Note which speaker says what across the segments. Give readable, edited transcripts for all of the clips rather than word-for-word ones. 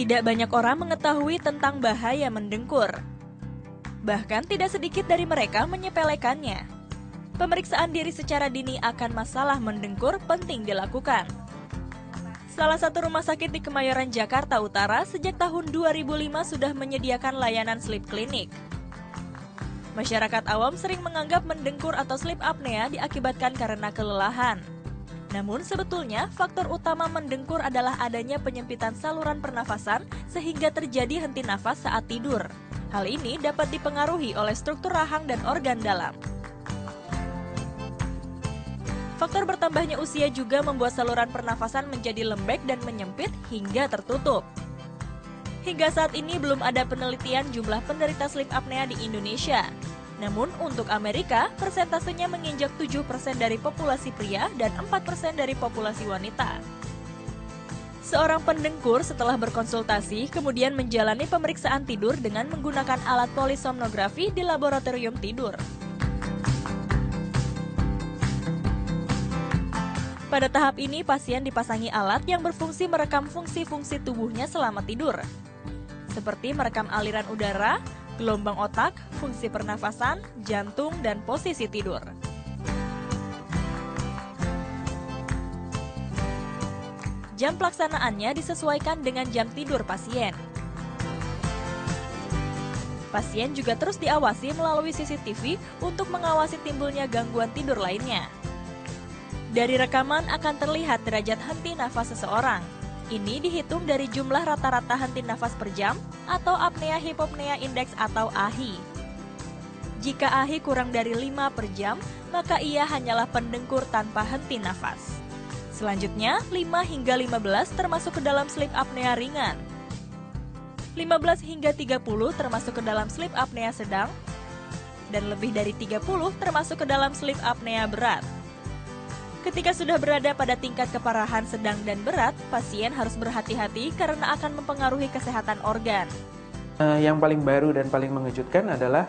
Speaker 1: Tidak banyak orang mengetahui tentang bahaya mendengkur. Bahkan tidak sedikit dari mereka menyepelekannya. Pemeriksaan diri secara dini akan masalah mendengkur penting dilakukan. Salah satu rumah sakit di Kemayoran, Jakarta Utara sejak tahun 2005 sudah menyediakan layanan sleep clinic. Masyarakat awam sering menganggap mendengkur atau sleep apnea diakibatkan karena kelelahan. Namun sebetulnya faktor utama mendengkur adalah adanya penyempitan saluran pernafasan sehingga terjadi henti nafas saat tidur. Hal ini dapat dipengaruhi oleh struktur rahang dan organ dalam. Faktor bertambahnya usia juga membuat saluran pernafasan menjadi lembek dan menyempit hingga tertutup. Hingga saat ini belum ada penelitian jumlah penderita sleep apnea di Indonesia. Namun untuk Amerika, persentasenya menginjak 7% dari populasi pria dan 4% dari populasi wanita. Seorang pendengkur setelah berkonsultasi kemudian menjalani pemeriksaan tidur dengan menggunakan alat polisomnografi di laboratorium tidur. Pada tahap ini, pasien dipasangi alat yang berfungsi merekam fungsi-fungsi tubuhnya selama tidur, seperti merekam aliran udara, gelombang otak, fungsi pernafasan, jantung, dan posisi tidur. Jam pelaksanaannya disesuaikan dengan jam tidur pasien. Pasien juga terus diawasi melalui CCTV untuk mengawasi timbulnya gangguan tidur lainnya. Dari rekaman akan terlihat derajat henti nafas seseorang. Ini dihitung dari jumlah rata-rata henti nafas per jam atau apnea hipopnea index atau AHI. Jika AHI kurang dari 5 per jam, maka ia hanyalah pendengkur tanpa henti nafas. Selanjutnya, 5 hingga 15 termasuk ke dalam sleep apnea ringan. 15 hingga 30 termasuk ke dalam sleep apnea sedang, dan lebih dari 30 termasuk ke dalam sleep apnea berat. Ketika sudah berada pada tingkat keparahan sedang dan berat, pasien harus berhati-hati karena akan mempengaruhi kesehatan organ.
Speaker 2: Yang paling baru dan paling mengejutkan adalah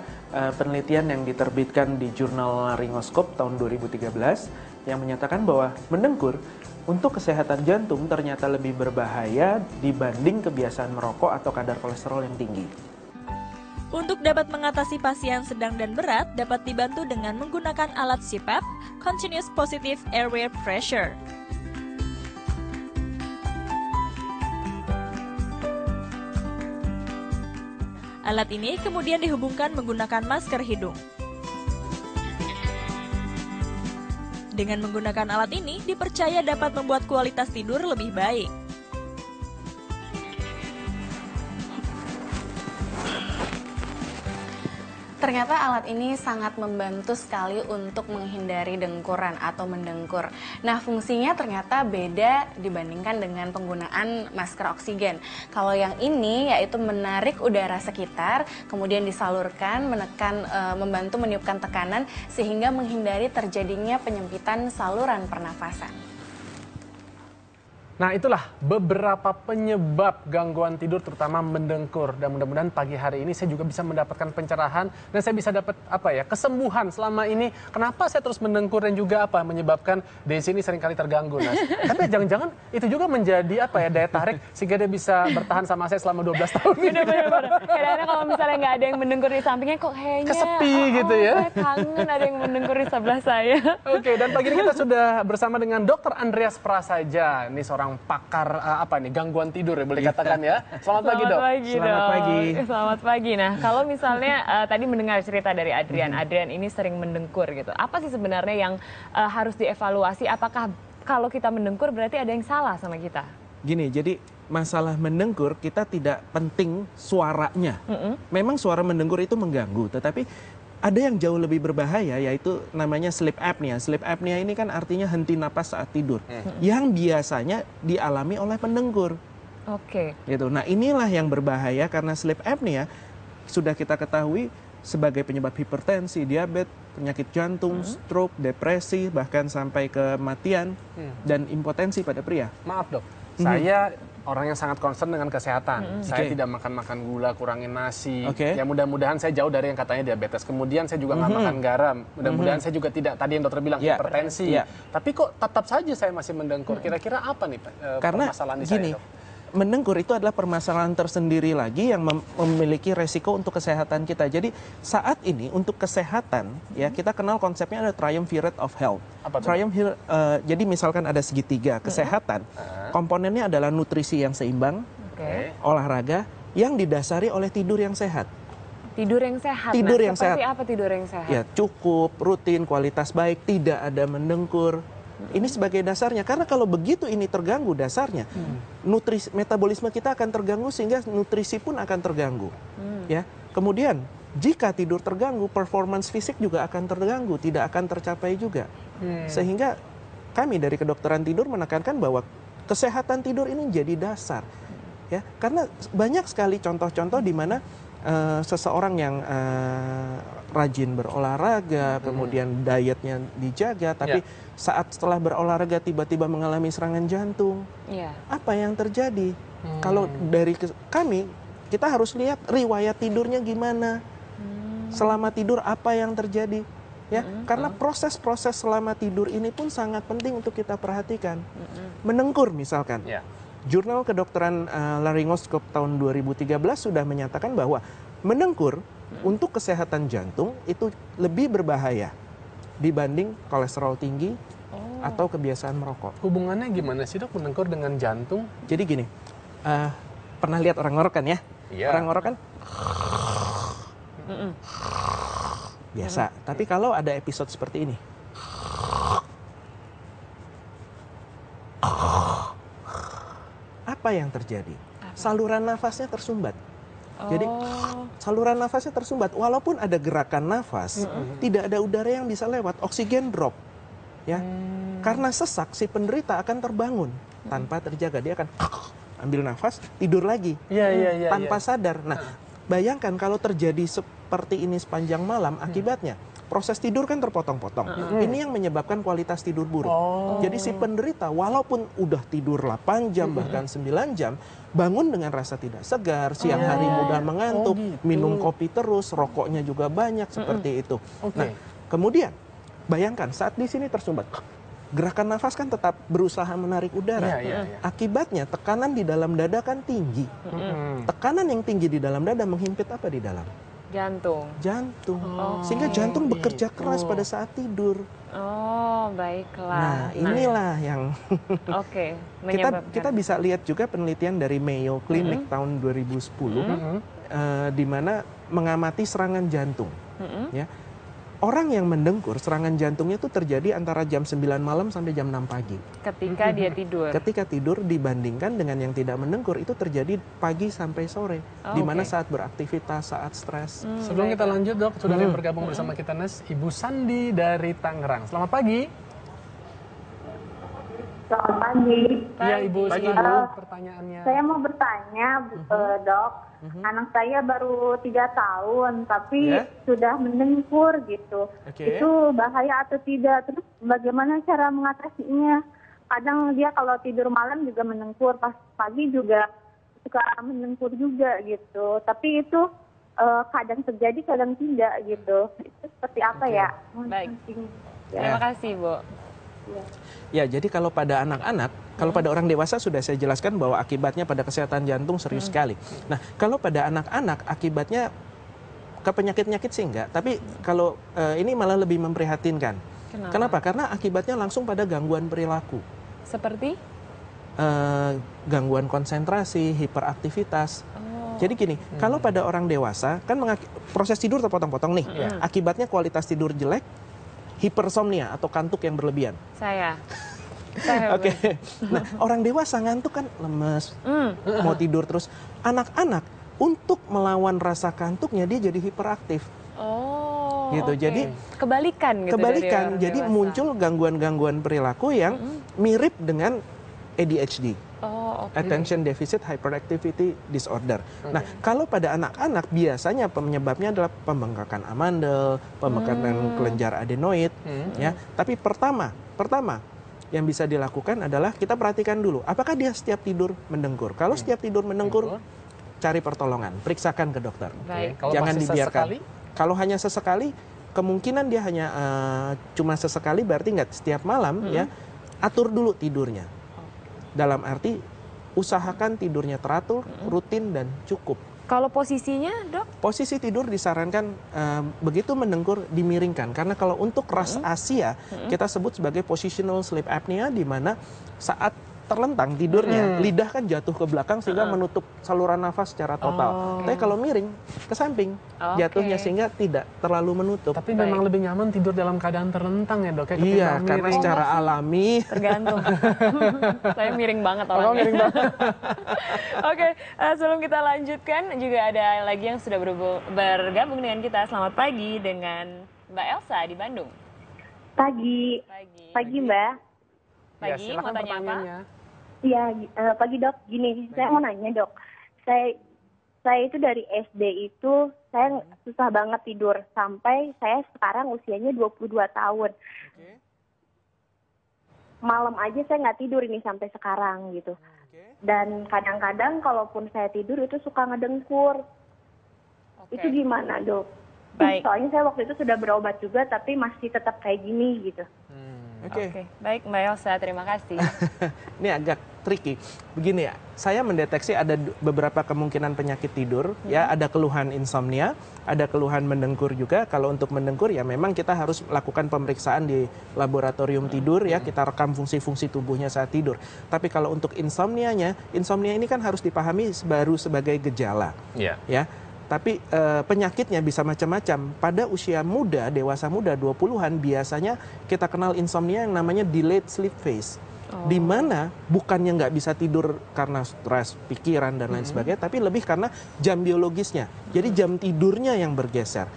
Speaker 2: penelitian yang diterbitkan di jurnal Laryngoscope tahun 2013 yang menyatakan bahwa mendengkur untuk kesehatan jantung ternyata lebih berbahaya dibanding kebiasaan merokok atau kadar kolesterol yang tinggi.
Speaker 1: Untuk dapat mengatasi pasien sedang dan berat, dapat dibantu dengan menggunakan alat CPAP, Continuous Positive Airway Pressure. Alat ini kemudian dihubungkan menggunakan masker hidung. Dengan menggunakan alat ini, dipercaya dapat membuat kualitas tidur lebih baik.
Speaker 3: Ternyata alat ini sangat membantu sekali untuk menghindari dengkuran atau mendengkur. Nah, fungsinya ternyata beda dibandingkan dengan penggunaan masker oksigen. Kalau yang ini yaitu menarik udara sekitar, kemudian disalurkan, membantu meniupkan tekanan sehingga menghindari terjadinya penyempitan saluran pernafasan.
Speaker 4: Nah, itulah beberapa penyebab gangguan tidur terutama mendengkur, dan mudah-mudahan pagi hari ini saya juga bisa mendapatkan pencerahan dan saya bisa dapat kesembuhan selama ini. Kenapa saya terus mendengkur dan juga menyebabkan Desi ini seringkali terganggu, Nas. Tapi jangan-jangan itu juga menjadi daya tarik sehingga dia bisa bertahan sama saya selama 12 tahun ini.
Speaker 5: Benar-benar. Kadang-kadang kalau misalnya nggak ada yang mendengkur di sampingnya kok kayaknya
Speaker 4: kesepi gitu ya.
Speaker 5: Saya kangen ada yang mendengkur di sebelah saya.
Speaker 4: Oke, dan pagi ini kita sudah bersama dengan Dr. Andreas Prasaja. Ini seorang pakar gangguan tidur ya boleh katakan ya. Selamat pagi, Dok.
Speaker 5: Selamat pagi. Selamat pagi. Nah, kalau misalnya tadi mendengar cerita dari Adrian, Adrian ini sering mendengkur gitu. Apa sih sebenarnya yang harus dievaluasi? Apakah kalau kita mendengkur berarti ada yang salah sama kita?
Speaker 2: Gini, jadi masalah mendengkur kita tidak penting suaranya. Memang suara mendengkur itu mengganggu, tetapi ada yang jauh lebih berbahaya, yaitu namanya sleep apnea. Sleep apnea ini kan artinya henti napas saat tidur, yang biasanya dialami oleh pendengkur.
Speaker 5: Oke.
Speaker 2: Gitu. Nah, inilah yang berbahaya karena sleep apnea sudah kita ketahui sebagai penyebab hipertensi, diabetes, penyakit jantung, stroke, depresi, bahkan sampai kematian dan impotensi pada pria.
Speaker 4: Maaf, Dok. Saya orang yang sangat concern dengan kesehatan. Saya tidak makan gula, kurangin nasi. Ya mudah-mudahan saya jauh dari yang katanya diabetes. Kemudian saya juga nggak makan garam. Mudah-mudahan saya juga tidak, tadi yang dokter bilang, hipertensi. Tapi kok tetap saja saya masih mendengkur. Kira-kira apa nih permasalahan di saya, Dok?
Speaker 2: mendengkur itu adalah permasalahan tersendiri lagi yang memiliki resiko untuk kesehatan kita. Jadi saat ini untuk kesehatan ya kita kenal konsepnya ada triumvirate of health. Jadi misalkan ada segitiga kesehatan, komponennya adalah nutrisi yang seimbang, olahraga yang didasari oleh tidur yang sehat.
Speaker 5: Tidur yang sehat.
Speaker 2: Tidur yang
Speaker 5: seperti
Speaker 2: sehat.
Speaker 5: apa tidur yang sehat?
Speaker 2: Ya cukup, rutin, kualitas baik, tidak ada mendengkur. Ini sebagai dasarnya, karena kalau begitu ini terganggu dasarnya, metabolisme kita akan terganggu sehingga nutrisi pun akan terganggu. Ya, kemudian jika tidur terganggu, performance fisik juga akan terganggu, tidak akan tercapai juga. Sehingga kami dari kedokteran tidur menekankan bahwa kesehatan tidur ini jadi dasar. Ya, karena banyak sekali contoh-contoh di mana seseorang yang rajin berolahraga, kemudian dietnya dijaga, tapi saat setelah berolahraga tiba-tiba mengalami serangan jantung. Apa yang terjadi? Kalau dari kami, kita harus lihat riwayat tidurnya gimana. Selama tidur apa yang terjadi? Ya, karena proses-proses selama tidur ini pun sangat penting untuk kita perhatikan. Mendengkur misalkan. Jurnal Kedokteran Laryngoskop tahun 2013 sudah menyatakan bahwa mendengkur untuk kesehatan jantung itu lebih berbahaya dibanding kolesterol tinggi atau kebiasaan merokok.
Speaker 4: Hubungannya gimana sih dok mendengkur dengan jantung?
Speaker 2: Jadi gini, pernah lihat orang ngorok kan ya? Orang ngorok kan biasa, tapi kalau ada episode seperti ini, apa yang terjadi? Saluran nafasnya tersumbat. Jadi saluran nafasnya tersumbat. Walaupun ada gerakan nafas, tidak ada udara yang bisa lewat. Oksigen drop. Ya, karena sesak si penderita akan terbangun tanpa terjaga. Dia akan ambil nafas, tidur lagi tanpa sadar. Nah, bayangkan kalau terjadi seperti ini sepanjang malam, akibatnya proses tidur kan terpotong-potong. Ini yang menyebabkan kualitas tidur buruk. Jadi si penderita walaupun udah tidur 8 jam bahkan 9 jam, bangun dengan rasa tidak segar, siang hari mudah mengantuk, minum kopi terus, rokoknya juga banyak seperti itu. Nah, kemudian bayangkan saat di sini tersumbat, gerakan nafas kan tetap berusaha menarik udara. Akibatnya tekanan di dalam dada kan tinggi. Tekanan yang tinggi di dalam dada menghimpit apa di dalam?
Speaker 5: Jantung.
Speaker 2: Sehingga jantung bekerja keras pada saat tidur.
Speaker 5: Baiklah.
Speaker 2: Nah, inilah yang kita bisa lihat juga penelitian dari Mayo Clinic tahun 2010 di mana mengamati serangan jantung. Ya. Orang yang mendengkur, serangan jantungnya itu terjadi antara jam 9 malam sampai jam 6 pagi.
Speaker 5: Ketika dia tidur.
Speaker 2: Ketika tidur dibandingkan dengan yang tidak mendengkur itu terjadi pagi sampai sore. Di mana saat beraktivitas, saat stres.
Speaker 4: Sebelum kita lanjut dok, sudah yang bergabung bersama kita Ibu Sandi dari Tangerang. Selamat pagi.
Speaker 6: Selamat pagi.
Speaker 4: Iya Ibu, silakan pertanyaannya.
Speaker 6: Saya mau bertanya, dok. Anak saya baru 3 tahun, tapi sudah mendengkur gitu. Itu bahaya atau tidak? Terus bagaimana cara mengatasinya? Kadang dia kalau tidur malam juga mendengkur, pas pagi juga suka mendengkur juga gitu. Tapi itu kadang terjadi, kadang tidak gitu. Itu seperti apa ya?
Speaker 5: Baik. Terima kasih, Bu.
Speaker 2: Ya, jadi kalau pada anak-anak, kalau pada orang dewasa sudah saya jelaskan bahwa akibatnya pada kesehatan jantung serius sekali. Nah, kalau pada anak-anak akibatnya ke penyakit-penyakit sih enggak, tapi kalau ini malah lebih memprihatinkan. Kenapa? Karena akibatnya langsung pada gangguan perilaku.
Speaker 5: Seperti?
Speaker 2: Gangguan konsentrasi, hiperaktivitas. Jadi gini, kalau pada orang dewasa kan proses tidur terpotong-potong nih. Akibatnya kualitas tidur jelek, hipersomnia atau kantuk yang berlebihan.
Speaker 5: Saya
Speaker 2: Oke. Nah, orang dewasa ngantuk kan lemes, mau tidur terus. Anak-anak untuk melawan rasa kantuknya dia jadi hiperaktif. Gitu. Jadi
Speaker 5: kebalikan gitu.
Speaker 2: Kebalikan. Jadi muncul gangguan-gangguan perilaku yang mirip dengan ADHD. Attention Deficit Hyperactivity Disorder. Nah, kalau pada anak-anak biasanya penyebabnya adalah pembengkakan amandel, pembengkakan kelenjar adenoid, ya. Tapi pertama yang bisa dilakukan adalah kita perhatikan dulu, apakah dia setiap tidur mendengkur. Kalau setiap tidur mendengkur, cari pertolongan, periksakan ke dokter. Jangan dibiarkan. Kalau hanya sesekali, kemungkinan dia hanya cuma sesekali, berarti nggak setiap malam, ya. Atur dulu tidurnya. Dalam arti usahakan tidurnya teratur, rutin, dan cukup.
Speaker 5: Kalau posisinya, Dok?
Speaker 2: Posisi tidur disarankan begitu mendengkur dimiringkan. Karena kalau untuk ras Asia, kita sebut sebagai positional sleep apnea, di mana saat terlentang tidurnya, lidah kan jatuh ke belakang sehingga menutup saluran nafas secara total. Tapi kalau miring ke samping, jatuhnya sehingga tidak terlalu menutup.
Speaker 4: Tapi memang lebih nyaman tidur dalam keadaan terlentang ya, Dok?
Speaker 2: Iya, karena secara alami
Speaker 5: tergantung. Saya miring banget orangnya.
Speaker 4: Oh, miring banget.
Speaker 5: Oke, sebelum kita lanjutkan, juga ada lagi yang sudah bergabung dengan kita. Selamat pagi dengan Mbak Elsa di Bandung.
Speaker 6: Pagi. Pagi, Mbak.
Speaker 5: Pagi, mau tanya apa?
Speaker 6: Iya, pagi Dok. Gini, saya mau nanya Dok. Saya itu dari SD itu, saya susah banget tidur. Sampai saya sekarang usianya 22 tahun. Malam aja saya nggak tidur ini sampai sekarang gitu. Dan kadang-kadang kalaupun saya tidur itu suka ngedengkur. Itu gimana Dok?
Speaker 5: Baik.
Speaker 6: Soalnya saya waktu itu sudah berobat juga, tapi masih tetap kayak gini gitu.
Speaker 5: Oke, baik Mbak Elsa, terima kasih.
Speaker 2: Ini agak tricky. Begini ya, saya mendeteksi ada beberapa kemungkinan penyakit tidur, ya, ada keluhan insomnia, ada keluhan mendengkur juga. Kalau untuk mendengkur ya memang kita harus melakukan pemeriksaan di laboratorium tidur, ya, kita rekam fungsi-fungsi tubuhnya saat tidur. Tapi kalau untuk insomnia ini kan harus dipahami baru sebagai gejala. Ya. Tapi penyakitnya bisa macam-macam. Pada usia muda, dewasa muda, 20-an, biasanya kita kenal insomnia yang namanya delayed sleep phase. Di mana bukannya nggak bisa tidur karena stres, pikiran, dan lain sebagainya, tapi lebih karena jam biologisnya. Jadi jam tidurnya yang bergeser.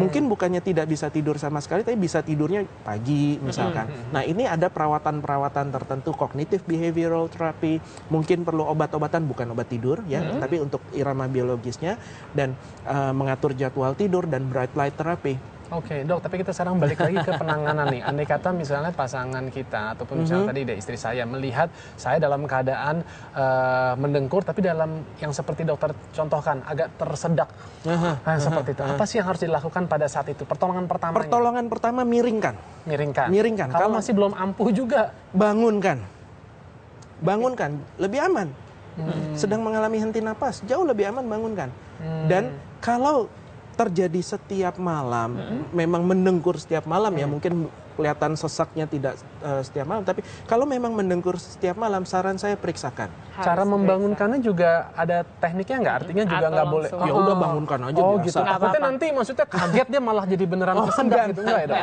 Speaker 2: Mungkin bukannya tidak bisa tidur sama sekali, tapi bisa tidurnya pagi misalkan. Nah, ini ada perawatan-perawatan tertentu, cognitive behavioral therapy, mungkin perlu obat-obatan, bukan obat tidur, ya, tapi untuk irama biologisnya, dan mengatur jadwal tidur, dan bright light therapy.
Speaker 4: Oke, Dok, tapi kita sekarang balik lagi ke penanganan nih. Andai kata misalnya pasangan kita, ataupun misalnya tadi ada istri saya, melihat saya dalam keadaan mendengkur, tapi dalam yang seperti dokter contohkan, agak tersedak. Seperti itu. Apa sih yang harus dilakukan pada saat itu? Pertolongan pertamanya?
Speaker 2: Pertolongan pertama, miringkan.
Speaker 4: Miringkan. Kalau masih belum ampuh juga?
Speaker 2: Bangunkan, lebih aman. Sedang mengalami henti napas, jauh lebih aman bangunkan. Dan kalau terjadi setiap malam, memang mendengkur setiap malam, ya, mungkin kelihatan sesaknya tidak setiap malam, tapi kalau memang mendengkur setiap malam, saran saya periksakan.
Speaker 4: Cara membangunkannya juga ada tekniknya nggak? Artinya juga nggak boleh,
Speaker 2: ya udah bangunkan aja biasa.
Speaker 4: Gitu. Takutnya nanti maksudnya kaget dia malah jadi beneran tersedak gitu, enggak ya, Dok?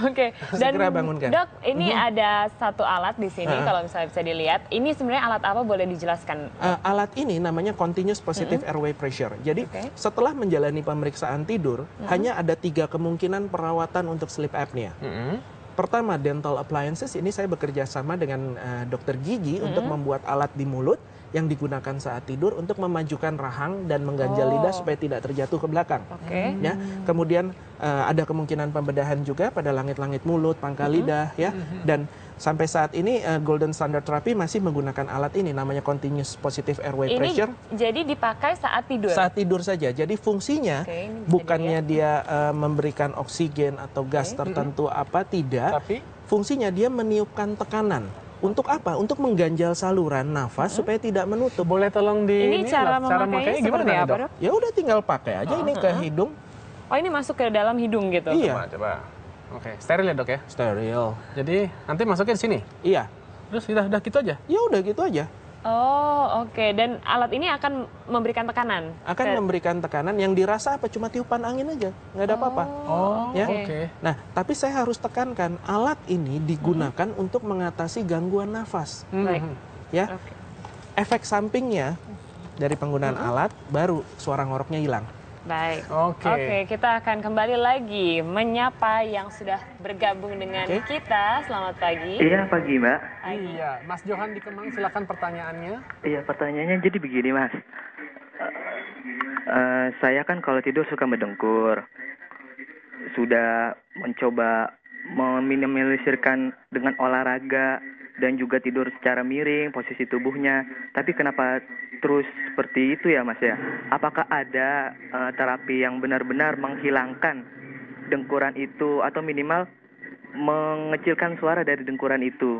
Speaker 5: Oke, dan
Speaker 2: segera bangunkan.
Speaker 5: Dok, ini ada satu alat di sini, kalau misalnya bisa dilihat. Ini sebenarnya alat apa, boleh dijelaskan?
Speaker 2: Alat ini namanya continuous positive airway pressure. Jadi setelah menjalani pemeriksaan tidur, hanya ada 3 kemungkinan perawatan untuk sleep apnea. Pertama, dental appliances. Ini saya bekerja sama dengan dokter gigi untuk membuat alat di mulut yang digunakan saat tidur untuk memajukan rahang dan mengganjal lidah supaya tidak terjatuh ke belakang. Ya. Kemudian ada kemungkinan pembedahan juga pada langit-langit mulut, pangkal lidah, ya. Dan sampai saat ini golden standard therapy masih menggunakan alat ini, namanya continuous positive airway pressure.
Speaker 5: Jadi dipakai saat tidur?
Speaker 2: Saat tidur saja. Jadi fungsinya bukannya dia memberikan oksigen atau gas tertentu apa, tidak.
Speaker 4: Tapi
Speaker 2: fungsinya dia meniupkan tekanan. Untuk apa? Untuk mengganjal saluran nafas supaya tidak menutup.
Speaker 4: boleh tolong
Speaker 5: Ini cara memakainya seperti apa, Dok?
Speaker 2: Ya udah tinggal pakai aja ini ke hidung.
Speaker 5: Oh, ini masuk ke dalam hidung gitu?
Speaker 2: Iya.
Speaker 4: Coba. Oke, steril ya, Dok ya?
Speaker 2: Steril.
Speaker 4: Jadi nanti masukin sini?
Speaker 2: Iya.
Speaker 4: Terus udah gitu aja?
Speaker 2: Ya udah gitu aja.
Speaker 5: Oh, oke. Dan alat ini akan memberikan tekanan?
Speaker 2: Memberikan tekanan, yang dirasa apa? Cuma tiupan angin aja, nggak ada apa-apa. Ya. Nah, tapi saya harus tekankan, alat ini digunakan untuk mengatasi gangguan nafas. Ya. Efek sampingnya dari penggunaan alat, baru suara ngoroknya hilang.
Speaker 5: Baik. Oke, kita akan kembali lagi menyapa yang sudah bergabung dengan kita. Selamat pagi.
Speaker 7: Iya, pagi, Mbak.
Speaker 4: Iya, Mas Johan di Kemang, silakan pertanyaannya.
Speaker 7: Iya, pertanyaannya jadi begini, Mas. Saya kan kalau tidur suka mendengkur. Sudah mencoba meminimalisirkan dengan olahraga dan juga tidur secara miring, posisi tubuhnya. Tapi kenapa terus seperti itu ya, Mas ya? Apakah ada terapi yang benar-benar menghilangkan dengkuran itu atau minimal mengecilkan suara dari dengkuran itu?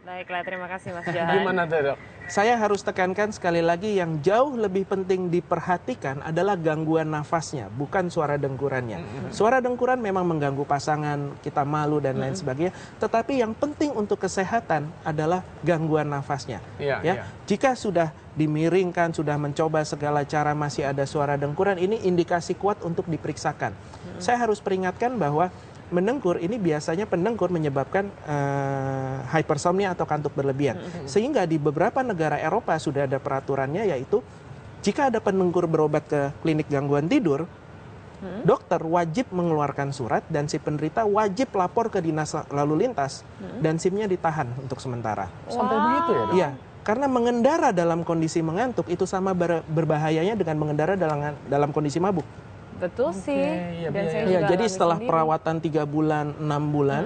Speaker 5: Baiklah, terima kasih Mas Johan.
Speaker 4: Gimana tuh, Dok?
Speaker 2: Saya harus tekankan sekali lagi yang jauh lebih penting diperhatikan adalah gangguan nafasnya, bukan suara dengkurannya. Suara dengkuran memang mengganggu pasangan, kita malu dan lain sebagainya. Tetapi yang penting untuk kesehatan adalah gangguan nafasnya. Ya, jika sudah dimiringkan, sudah mencoba segala cara masih ada suara dengkuran, ini indikasi kuat untuk diperiksakan. Saya harus peringatkan bahwa mendengkur ini biasanya pendengkur menyebabkan hypersomnia atau kantuk berlebihan. Sehingga di beberapa negara Eropa sudah ada peraturannya, yaitu jika ada pendengkur berobat ke klinik gangguan tidur, dokter wajib mengeluarkan surat dan si penderita wajib lapor ke dinas lalu lintas dan SIM-nya ditahan untuk sementara.
Speaker 4: Sampai begitu ya, Dok?
Speaker 2: Iya, karena mengendara dalam kondisi mengantuk itu sama berbahayanya dengan mengendara dalam kondisi mabuk.
Speaker 5: Betul sih. Dan saya
Speaker 2: Ya,
Speaker 5: juga
Speaker 2: jadi
Speaker 5: alami
Speaker 2: setelah
Speaker 5: sendiri.
Speaker 2: perawatan 3 bulan, 6 bulan,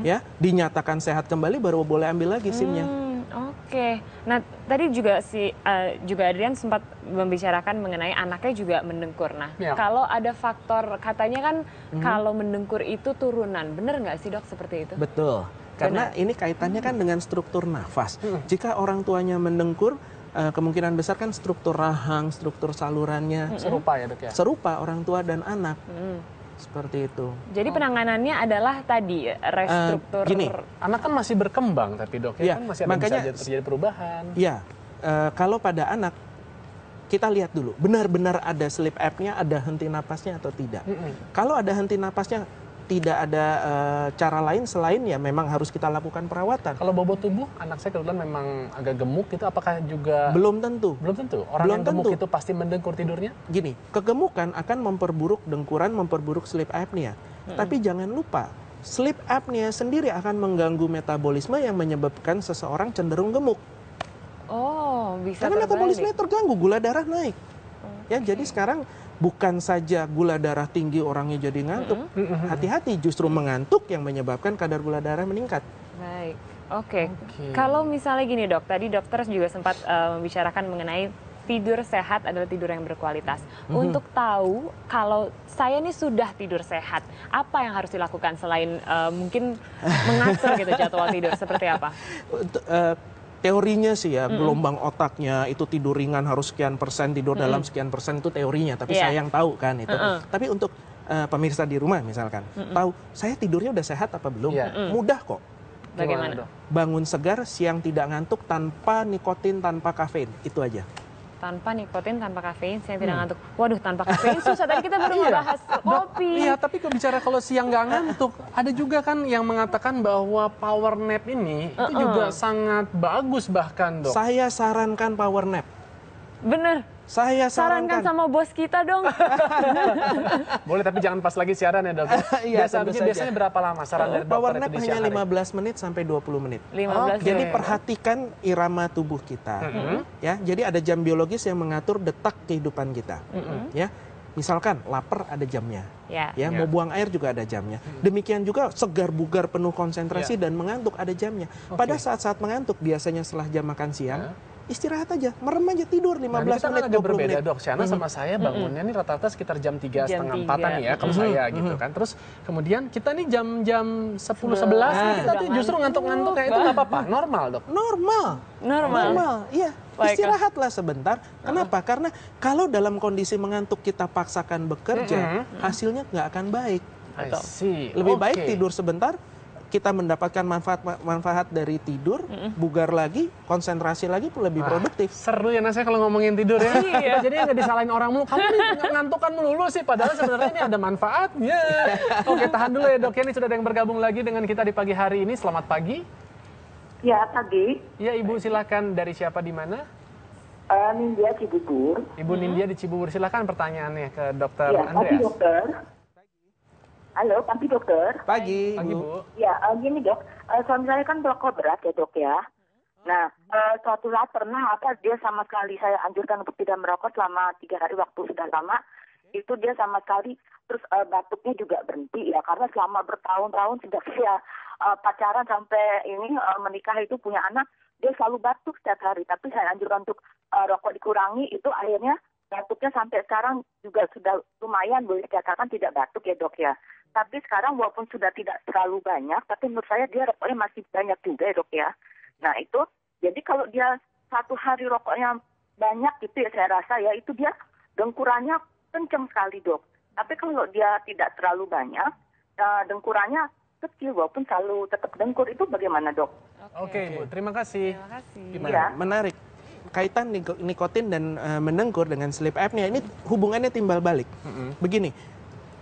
Speaker 2: ya dinyatakan sehat kembali baru boleh ambil lagi SIM-nya.
Speaker 5: Oke. Nah, tadi juga juga Adrian sempat membicarakan mengenai anaknya juga mendengkur. Nah, kalau ada faktor katanya kan kalau mendengkur itu turunan, benar nggak sih Dok seperti itu?
Speaker 2: Betul. Karena ini kaitannya kan dengan struktur nafas. Jika orang tuanya mendengkur, kemungkinan besar kan struktur rahang, struktur salurannya
Speaker 4: Serupa ya, Dok ya?
Speaker 2: serupa orang tua dan anak. Seperti itu.
Speaker 5: Jadi penanganannya adalah tadi restruktur.
Speaker 2: Gini,
Speaker 4: Anak kan masih berkembang tapi, Dok, ya,
Speaker 2: Ya,
Speaker 4: kan masih ada
Speaker 2: makanya
Speaker 4: bisa terjadi perubahan.
Speaker 2: Ya, kalau pada anak kita lihat dulu benar-benar ada sleep apnea, ada henti napasnya atau tidak. Kalau ada henti napasnya, tidak ada cara lain selain ya memang harus kita lakukan perawatan.
Speaker 4: Kalau bobot tubuh, anak saya kebetulan memang agak gemuk, itu apakah juga...
Speaker 2: Belum tentu.
Speaker 4: Belum tentu? Orang
Speaker 2: Belum
Speaker 4: yang gemuk
Speaker 2: tentu.
Speaker 4: itu pasti mendengkur tidurnya?
Speaker 2: Gini, kegemukan akan memperburuk dengkuran, memperburuk sleep apnea. Tapi jangan lupa, sleep apnea sendiri akan mengganggu metabolisme yang menyebabkan seseorang cenderung gemuk.
Speaker 5: Oh, bisa
Speaker 2: Karena
Speaker 5: terbalik.
Speaker 2: metabolisme terganggu, gula darah naik. Ya, jadi sekarang bukan saja gula darah tinggi orangnya jadi ngantuk. Hati-hati, justru mengantuk yang menyebabkan kadar gula darah meningkat.
Speaker 5: Baik, oke. Kalau misalnya gini Dok, tadi dokter juga sempat membicarakan mengenai tidur sehat adalah tidur yang berkualitas. Untuk tahu kalau saya nih sudah tidur sehat, apa yang harus dilakukan selain mungkin mengatur gitu jadwal tidur, seperti apa?
Speaker 2: Teorinya sih ya, gelombang otaknya itu tidur ringan harus sekian persen, tidur dalam sekian persen itu teorinya. Tapi saya yang tahu kan itu. Tapi untuk pemirsa di rumah misalkan, tahu saya tidurnya udah sehat apa belum? Mudah kok.
Speaker 5: Bagaimana?
Speaker 2: Bangun segar, siang tidak ngantuk, tanpa nikotin, tanpa kafein. Itu aja.
Speaker 5: Tanpa nikotin, tanpa kafein, saya tidak ngantuk. Waduh, tanpa kafein susah. Tadi kita baru membahas kopi.
Speaker 4: Iya, tapi kalau bicara kalau siang nggak ngantuk, ada juga kan yang mengatakan bahwa power nap ini itu juga sangat bagus bahkan, Dok.
Speaker 2: Saya sarankan power nap.
Speaker 5: Bener.
Speaker 2: Saya
Speaker 5: Sarankan sama bos kita dong.
Speaker 4: Boleh, tapi jangan pas lagi siaran ya, Dok.
Speaker 2: Iya, tentu saja.
Speaker 4: Biasanya berapa lama saran dari
Speaker 2: Power
Speaker 4: dokter
Speaker 2: nap
Speaker 4: itu di
Speaker 2: hanya
Speaker 4: siang hari?
Speaker 2: 15 menit sampai 20 menit.
Speaker 5: 15
Speaker 2: Jadi
Speaker 5: menit.
Speaker 2: perhatikan irama tubuh kita. Ya, jadi ada jam biologis yang mengatur detak kehidupan kita. Ya. Misalkan lapar ada jamnya.
Speaker 5: Ya.
Speaker 2: Ya, mau buang air juga ada jamnya. Demikian juga segar bugar penuh konsentrasi dan mengantuk ada jamnya. Pada saat-saat mengantuk biasanya setelah jam makan siang, istirahat aja, merem aja, tidur 15
Speaker 4: Nah, ini kita
Speaker 2: menit,
Speaker 4: kan agak
Speaker 2: 20
Speaker 4: berbeda,
Speaker 2: menit.
Speaker 4: Dok. Shana sama saya bangunnya nih rata-rata sekitar jam 3, setengah 4-an ya, kalau saya gitu kan. Terus kemudian kita nih jam 10, 11 nih kita tuh justru ngantuk-ngantuk kayak itu nggak apa-apa, normal, Dok?
Speaker 2: Normal, iya. Istirahatlah sebentar. Kenapa? Karena kalau dalam kondisi mengantuk kita paksakan bekerja, hasilnya nggak akan baik.
Speaker 4: I see.
Speaker 2: Lebih baik
Speaker 4: Oke.
Speaker 2: tidur sebentar, kita mendapatkan manfaat dari tidur, bugar lagi, konsentrasi lagi, lebih produktif.
Speaker 4: Seru ya saya kalau ngomongin tidur ya.
Speaker 5: Iya.
Speaker 4: Jadi nggak disalahin orang mulu. Kamu nih ngantukan melulu sih. Padahal sebenarnya ini ada manfaatnya. Oke, tahan dulu ya, Dok. Ini sudah ada yang bergabung lagi dengan kita di pagi hari ini. Selamat pagi.
Speaker 6: Ya, pagi.
Speaker 4: Ya, Ibu silakan. Dari siapa di mana?
Speaker 6: Nindya Cibubur.
Speaker 4: Ibu Nindya di Cibubur. Silakan pertanyaannya ke Dokter
Speaker 6: Ya, pagi
Speaker 4: Andreas.
Speaker 6: dokter. Halo, pagi dokter.
Speaker 2: Pagi,
Speaker 4: Pagi,
Speaker 2: Bu.
Speaker 4: Bu.
Speaker 6: Ya, gini dok, suami saya kan perokok berat ya dok ya. Nah, suatu saat pernah dia sama sekali saya anjurkan untuk tidak merokok selama 3 hari waktu sudah lama. Itu dia sama sekali, terus batuknya juga berhenti ya, karena selama bertahun-tahun sejak saya pacaran sampai ini menikah itu punya anak, dia selalu batuk setiap hari. Tapi saya anjurkan untuk rokok dikurangi, itu akhirnya batuknya sampai sekarang juga sudah lumayan, boleh dikatakan tidak batuk ya dok ya. Tapi sekarang walaupun sudah tidak terlalu banyak, tapi menurut saya dia rokoknya masih banyak juga ya dok ya.
Speaker 8: Nah itu, jadi kalau dia satu hari rokoknya banyak gitu ya saya rasa ya, itu dia dengkurannya kenceng sekali dok. Tapi kalau dia tidak terlalu banyak, dengkurannya kecil walaupun selalu tetap dengkur, itu bagaimana dok?
Speaker 4: Oke, Bu, terima kasih.
Speaker 5: Terima kasih.
Speaker 2: Gimana?
Speaker 8: Ya.
Speaker 2: Menarik. Kaitan nikotin dan mendengkur dengan sleep apnea ini hubungannya timbal balik. Begini,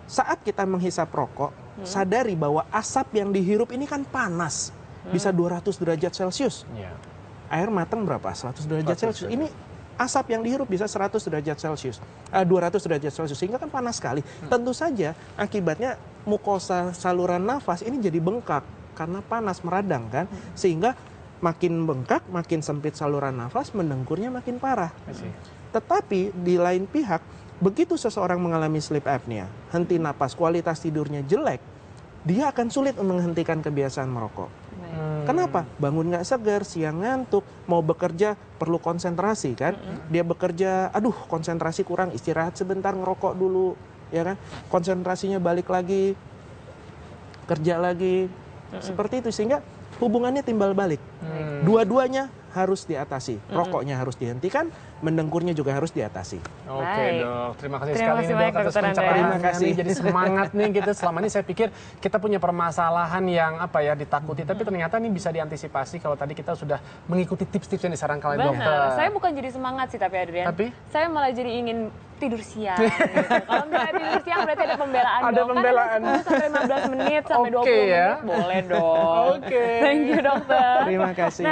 Speaker 2: saat kita menghisap rokok, sadari bahwa asap yang dihirup ini kan panas. Bisa 200 derajat Celcius. Air matang berapa? 100 derajat Celcius. Ini asap yang dihirup bisa 100 derajat Celcius. 200 derajat Celcius, sehingga kan panas sekali. Tentu saja akibatnya mukosa saluran nafas ini jadi bengkak karena panas meradang kan. Sehingga makin bengkak, makin sempit saluran nafas, mendengkurnya makin parah. Tetapi di lain pihak, begitu seseorang mengalami sleep apnea, henti napas, kualitas tidurnya jelek, dia akan sulit menghentikan kebiasaan merokok. Kenapa? Bangun nggak segar, siang ngantuk, mau bekerja perlu konsentrasi kan. Dia bekerja, aduh konsentrasi kurang, istirahat sebentar ngerokok dulu, ya kan. Konsentrasinya balik lagi, kerja lagi, seperti itu. Sehingga hubungannya timbal balik. Dua-duanya harus diatasi. Rokoknya harus dihentikan, mendengkurnya juga harus diatasi.
Speaker 4: Oke dok, terima kasih
Speaker 5: Terima
Speaker 4: sekali
Speaker 5: kasih
Speaker 4: nih
Speaker 5: banyak,
Speaker 4: dok atas
Speaker 5: Dokter Andrea.
Speaker 4: pencerahannya.
Speaker 2: Terima kasih.
Speaker 4: Jadi semangat nih gitu. Selama ini saya pikir kita punya permasalahan yang ditakuti, tapi ternyata ini bisa diantisipasi kalau tadi kita sudah mengikuti tips-tips yang disarankan oleh dokter.
Speaker 5: Benar. Saya bukan jadi semangat sih tapi Adrian.
Speaker 4: Tapi?
Speaker 5: Saya malah jadi ingin tidur siang. Gitu. Kalau misalnya tidur siang berarti ada pembelaan
Speaker 4: Ada
Speaker 5: dong.
Speaker 4: pembelaan.
Speaker 5: Kan ada 10 sampai 15 menit sampai 20
Speaker 4: Oke, ya.
Speaker 5: menit boleh dong.
Speaker 4: Oke.
Speaker 5: Thank you dokter.
Speaker 2: Terima kasih.